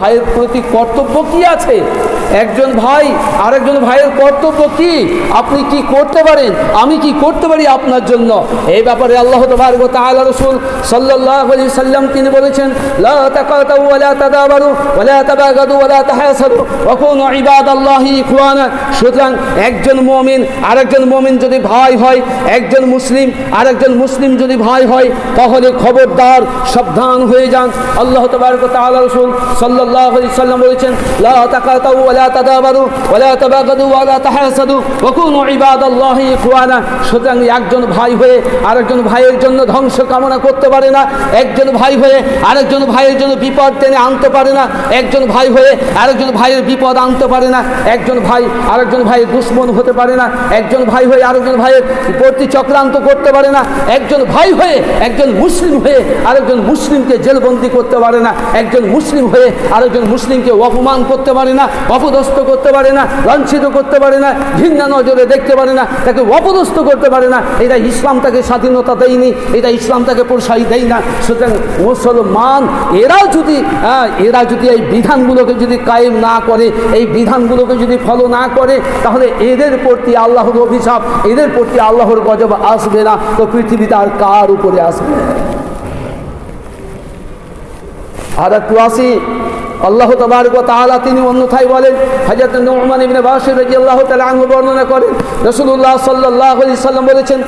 ভাইয়ের প্রতি কর্তব্য কি আছে? একজন ভাই আরেকজন ভাইয়ের কর্তব্য কি? আপনি কি করতে পারেন, আমি কি করতে পারি আপনার জন্য? এই ব্যাপারে আল্লাহ তাবারক ওয়া তাআলা রাসূল সাল্লাল্লাহু আলাইহি সাল্লাম তিনি বলেছেন, লা তাকাতাউ ওয়া লা তাদাবারু ওয়া লা তাবাগাদু ওয়া লা তাহাসাদু ওয়া কুনু ইবাদাল্লাহি ইখওয়ানা। সুতরাং একজন মুমিন আরেকজন মুমিন যদি ভাই হয়, একজন মুসলিম আরেকজন মুসলিম যদি ভাই হয়, তাহলে খবরদার সাবধান হয়ে যান। আল্লাহ তাবারক ওয়া তাআলা রাসূল সাল্লাল্লাহু আলাইহি সাল্লাম বলেছেন, লা তাকাতাউ ওয়া লা তাদাবারু ওয়া লা তাবাগাদু ওয়া লা তাহাসাদু ওয়া কুনু ইবাদাল্লাহি ইখওয়ানা। সুতরাং একজন ভাই হয়ে আরেকজন ভাইয়ের জন্য ধ্বংস কামনা করতে পারে না, একজন ভাই হয়ে আরেকজন ভাইয়ের জন্য বিপদ টেনে আনতে পারে না, একজন ভাই হয়ে আরেকজন ভাইয়ের বিপদ আনতে পারে না, একজন ভাই আরেকজন ভাইয়ের দুশ্মন হতে পারে না, একজন ভাই হয়ে আরেকজন ভাইয়ের প্রতি চক্রান্ত করতে পারে না, একজন ভাই হয়ে একজন মুসলিম হয়ে আরেকজন মুসলিমকে জেলবন্দি করতে পারে না, একজন মুসলিম হয়ে আরেকজন মুসলিমকে অপমান করতে পারে না, অপদস্থ করতে পারে না, লাঞ্ছিত করতে পারে না, ঘৃণা নজরে দেখতে পারে না, তাকে অপদস্থ করতে পারে না। এটা ইসলাম তাকে স্বাধীনতা দেয়নি, এটা ইসলাম তাকে প্রশ্রয় দেয় না। সুতরাং মুসলমান এরা যদি এই বিধানগুলোকে যদি কায়েম না করে, এই বিধানগুলোকে যদি ফলো না করে, তাহলে এদের প্রতি আল্লাহর অভিশাপ, এদের প্রতি আল্লাহর গজব আসবে না, তো পৃথিবীতে আর কার উপরে আসবে? আর একটু আসি, আল্লাহ তাবারক ওয়া তাআলা তিনি অন্যথায় বলেন, হযরত নু'মান ইবনে বাশির রাদিয়াল্লাহু তাআলা আনহু বর্ণনা করেন, রাসূলুল্লাহ সাল্লাল্লাহু আলাইহি সাল্লাম বলেছেন,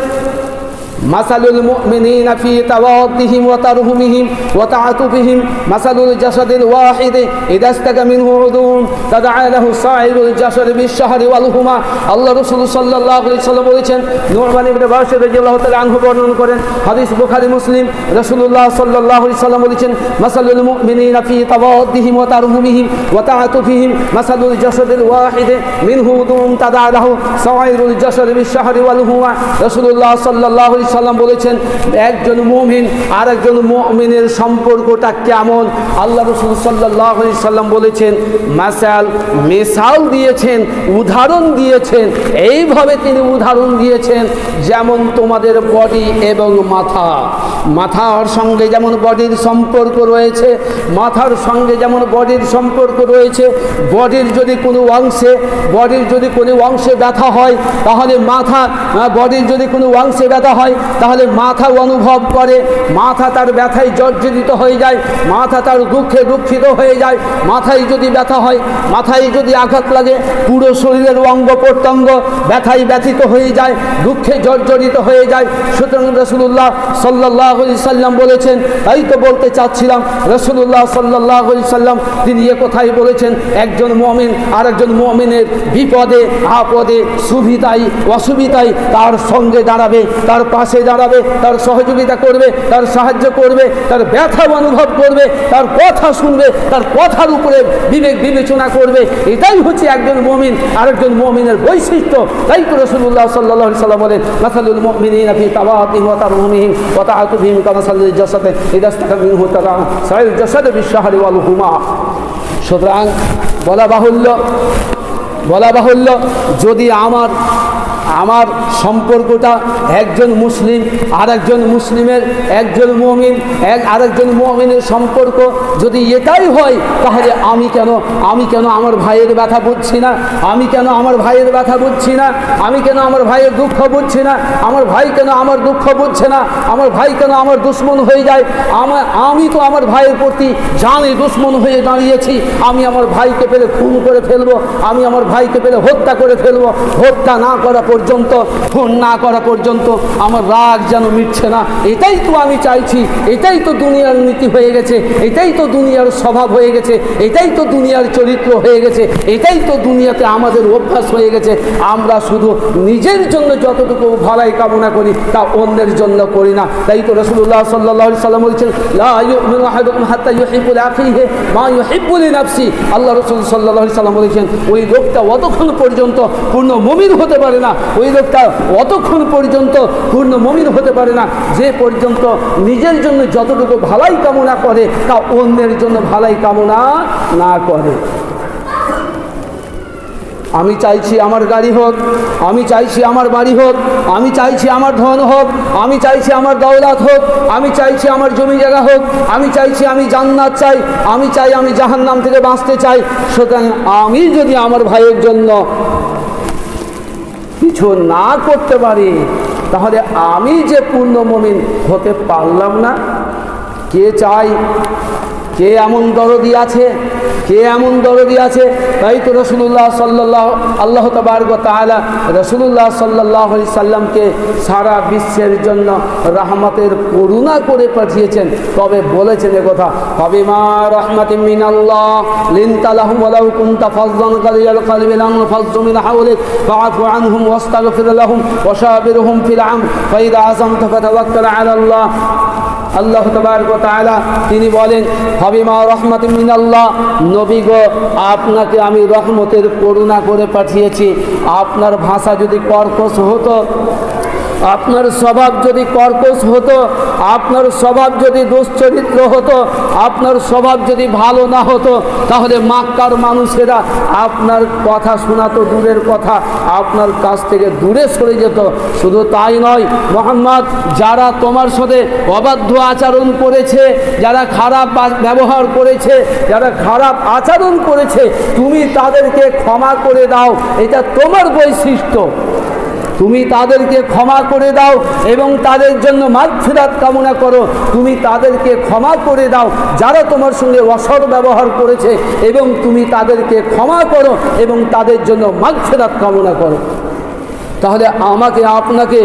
মাসালুল মুমিনিনা ফি তাওয়াদ্দিহিম ওয়া তারহুমিহিম ওয়া তাআতুফিহিম মাসালুল জাসাদিল ওয়াহিদ ইযা ইসতাকা মিনহু উযুন তাদআ লাহু সাইরুল জাসাদ বিশ-শাহরি ওয়াল হুমা। আল্লাহ রাসূল সাল্লাল্লাহু আলাইহি সাল্লাম বলেছেন, নু'মান ইবনে বাশির রাদিয়াল্লাহু তাআলা আনহু বর্ণনা করেন, হাদিস বুখারী মুসলিম, রাসূলুল্লাহ সাল্লাল্লাহু আলাইহি সাল্লাম বলেছেন, মাসালুল মুমিনিনা ফি তাওয়াদ্দিহিম ওয়া তারহুমিহিম ওয়া তাআতুফিহিম মাসালুল জাসাদিল ওয়াহিদ মিনহু উযুন তাদআ লাহু সাইরুল জাসাদ বিশ-শাহরি ওয়াল হুমা। রাসূলুল্লাহ সাল্লাল্লাহু আলাইহি সাল্লাম বলেছেন, একজন মুমিন আর একজন মুমিনের সম্পর্কটা কেমন? আল্লাহ রাসূল সাল্লাল্লাহু আলাইহি সাল্লাম বলেছেন, মিসাল দিয়েছেন, উদাহরণ দিয়েছেন, এইভাবে তিনি উদাহরণ দিয়েছেন, যেমন তোমাদের বডি এবং মাথার সঙ্গে যেমন বডির সম্পর্ক রয়েছে, মাথার সঙ্গে যেমন বডির সম্পর্ক রয়েছে, বডির যদি কোনো অংশে ব্যথা হয়, তাহলে বডির যদি কোনো অংশে ব্যথা হয়, তাহলে মাথা অনুভব করে, মাথা তার ব্যথায় জর্জরিত হয়ে যায়, মাথা তার দুঃখে দুঃখিত হয়ে যায়। মাথায় যদি ব্যথা হয়, মাথায় যদি আঘাত লাগে, পুরো শরীরের অঙ্গ প্রত্যঙ্গ ব্যথায় ব্যথিত হয়ে যায়, দুঃখে জর্জরিত হয়ে যায়। সুতরাং রাসূলুল্লাহ সাল্লাল্লাহু আলাইহি সাল্লাম বলেছেন, তাই তো বলতে চাচ্ছিলাম, রাসূলুল্লাহ সাল্লাল্লাহু আলাইহি সাল্লাম তিনি এ কথাই বলেছেন, একজন মুমিন আর একজন মুমিনের বিপদে আপদে সুবিধায় অসুবিধায় তার সঙ্গে দাঁড়াবে, তার পাশে দাঁড়াবে, তার সহযোগিতা করবে, তার সাহায্য করবে, তার ব্যথা অনুভব করবে, তার কথা শুনবে, তার কথার উপরে বিবেক বিবেচনা করবে। এটাই হচ্ছে একজন মুমিন আরেকজন মুমিনের বৈশিষ্ট্য। তাই তো রাসূলুল্লাহ সাল্লাল্লাহু আলাইহি সাল্লাম বলেন, মাসালুল মুমিনিনা ফি তাওয়াদ্দিহিম ওয়া তারহুমিহিম ওয়া তাআতুফিহিম কামাসালিল জাসাদি ইযা ইসতাকা মিনহু তাদআ সাইরুল জাসাদি বিশ-শাহরি ওয়াল হুমা। সুতরাং বলা বাহুল্য যদি আমার সম্পর্কটা একজন মুসলিম আর একজন মুসলিমের, একজন মুমিন আরেকজন মুমিনের সম্পর্ক যদি এটাই হয়, তাহলে আমি কেন আমার ভাইয়ের ব্যথা বুঝছি না, আমি কেন আমার ভাইয়ের ব্যথা বুঝছি না, আমি কেন আমার ভাইয়ের দুঃখ বুঝছি না, আমার ভাই কেন আমার দুঃখ বুঝছে না, আমার ভাই কেন আমার দুশ্মন হয়ে যায়, আমি তো আমার ভাইয়ের প্রতি জানে দুশ্মন হয়ে দাঁড়িয়েছি, আমি আমার ভাইকে পেলে খুন করে ফেলবো, আমি আমার ভাইকে পেলে হত্যা করে ফেলবো, হত্যা না করা পর্যন্ত, খুন না করা পর্যন্ত আমার রাগ যেন মিটছে না। এটাই তো আমি চাইছি, এটাই তো দুনিয়ার নীতি হয়ে গেছে, এটাই তো দুনিয়ার স্বভাব হয়ে গেছে, এটাই তো দুনিয়ার চরিত্র হয়ে গেছে, এটাই তো দুনিয়াতে আমাদের অভ্যাস হয়ে গেছে। আমরা শুধু নিজের জন্য যতটুকু ভালাই কামনা করি, তা অন্যের জন্য করি না। তাই তো রাসূলুল্লাহ সাল্লাল্লাহু আলাইহি সাল্লাম বলেছেন, লা ইউমিনু আহাদুকুম হাত্তা ইউহিব্বু লিআখিহি মা ইউহিব্বু লিনাফসি। আল্লাহ রাসূল সাল্লাল্লাহু আলাইহি সাল্লাম বলেছেন, ওই লোকটা অতক্ষণ পর্যন্ত পূর্ণ মুমিন হতে পারে না, ওই লোকটা অতক্ষণ পর্যন্ত পূর্ণ মুমিন হতে পারে না যে পর্যন্ত নিজের জন্য যতটুকু ভালাই কামনা করে, তা অন্যের জন্য ভালাই কামনা না করে। আমি চাইছি আমার গাড়ি হোক, আমি চাইছি আমার বাড়ি হোক, আমি চাইছি আমার ধন হোক, আমি চাইছি আমার দৌলত হোক, আমি চাইছি আমার জমি জায়গা হোক, আমি চাইছি আমি জান্নাত চাই, আমি চাই আমি জাহান্নাম থেকে বাঁচতে চাই। সুতরাং আমি যদি আমার ভাইয়ের জন্য কিছু না করতে পারি, তাহলে আমি যে পূর্ণ মুমিন হতে পারলাম না। কে চাই, কে এমন দরদি আছে, কে এমন দরদি আছে? তাই তো রসুল্লাহ সাল্লাল্লাহু আল্লাহ তাবারক ওয়া তাআলা রসুল্লাহ সাল্লাল্লাহু আলাইহি সাল্লামকে সারা বিশ্বের জন্য রাহমাতের করুণা করে পাঠিয়েছেন। তবে বলেছেন একথা, ফাবিমা রাহমাতিন মিনাল্লাহ লিনতা লাহুম ওয়া লাউ কুনতা ফাযযান গালিযাল কলবি লানফাযযু মিন হাওলিক ফাআফু আনহুম ওয়াস্তাগফির লাহুম ওয়াশাবিরহুম ফিল আমর ফাইযা আযামতা ফাতাওয়াক্কাল আলাল্লাহ। আল্লাহ তাবারক ওয়া তাআলা তিনি বলেন, ফাবিমা রাহমাতিন মিনাল্লাহ, নবী গো আপনাকে আমি রহমতের করুণা করে পাঠিয়েছি। আপনার ভাষা যদি কর্কশ হতো, আপনার স্বভাব যদি কর্কশ হতো, আপনার স্বভাব যদি দুশ্চরিত্র হতো, আপনার স্বভাব যদি ভালো না হতো, তাহলে মক্কার মানুষেরা আপনার কথা শোনা তো দূরের কথা, আপনার কাছ থেকে দূরে সরে যেত। শুধু তাই নয় মুহাম্মদ, যারা তোমার সাথে অবাধ্য আচরণ করেছে, যারা খারাপ ব্যবহার করেছে, যারা খারাপ আচরণ করেছে, তুমি তাদেরকে ক্ষমা করে দাও। এটা তোমার বৈশিষ্ট্য। তুমি তাদেরকে ক্ষমা করে দাও এবং তাদের জন্য মাগফিরাত কামনা করো। তুমি তাদেরকে ক্ষমা করে দাও যারা তোমার সঙ্গে অসৎ ব্যবহার করেছে, এবং তুমি তাদেরকে ক্ষমা করো এবং তাদের জন্য মাগফিরাত কামনা করো। তাহলে আমাকে আপনাকে